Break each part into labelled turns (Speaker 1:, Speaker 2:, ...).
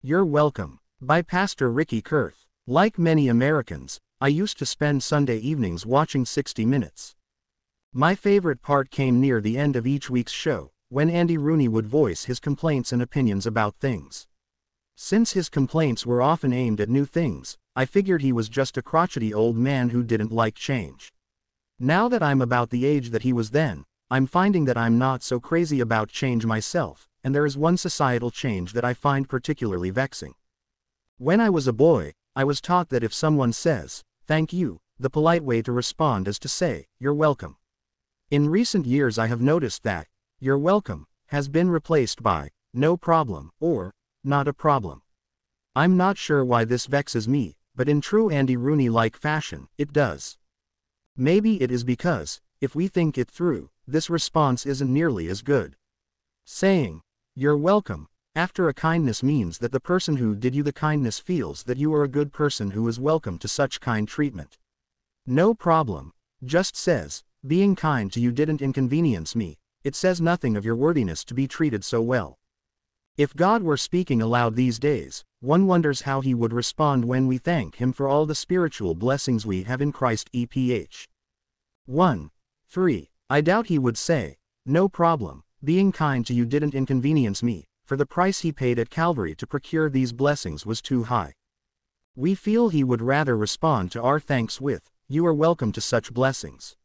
Speaker 1: You're Welcome, by Pastor Ricky Kurth. Like many Americans, I used to spend Sunday evenings watching 60 Minutes. My favorite part came near the end of each week's show, when Andy Rooney would voice his complaints and opinions about things. Since his complaints were often aimed at new things, I figured he was just a crotchety old man who didn't like change. Now that I'm about the age that he was then, I'm finding that I'm not so crazy about change myself, and there is one societal change that I find particularly vexing. When I was a boy, I was taught that if someone says, "Thank you," the polite way to respond is to say, "You're welcome." In recent years I have noticed that, "You're welcome," has been replaced by, "No problem," or, "Not a problem." I'm not sure why this vexes me, but in true Andy Rooney-like fashion, it does. Maybe it is because, if we think it through, this response isn't nearly as good. Saying, "You're welcome," after a kindness means that the person who did you the kindness feels that you are a good person who is welcome to such kind treatment. "No problem" just says, "Being kind to you didn't inconvenience me." It says nothing of your worthiness to be treated so well. If God were speaking aloud these days, one wonders how he would respond when we thank him for all the spiritual blessings we have in Christ EPH. 1:3. I doubt he would say, "No problem, being kind to you didn't inconvenience me," for the price he paid at Calvary to procure these blessings was too high. We feel he would rather respond to our thanks with, "You are welcome to such blessings."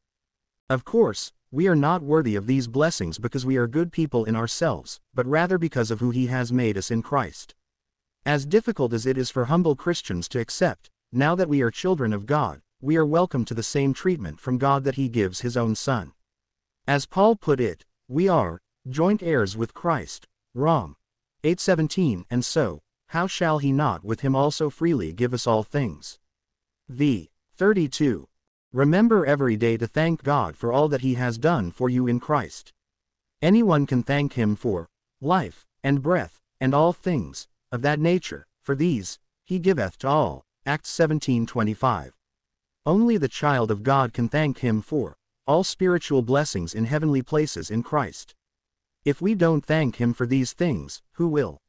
Speaker 1: Of course, we are not worthy of these blessings because we are good people in ourselves, but rather because of who he has made us in Christ. As difficult as it is for humble Christians to accept, now that we are children of God, we are welcome to the same treatment from God that he gives his own Son. As Paul put it, we are joint heirs with Christ. Rom. 8:17. And so, how shall he not with him also freely give us all things? v. 32. Remember every day to thank God for all that he has done for you in Christ. Anyone can thank him for life, and breath, and all things of that nature, for these he giveth to all. Acts 17:25. Only the child of God can thank him for all spiritual blessings in heavenly places in Christ. If we don't thank him for these things, who will?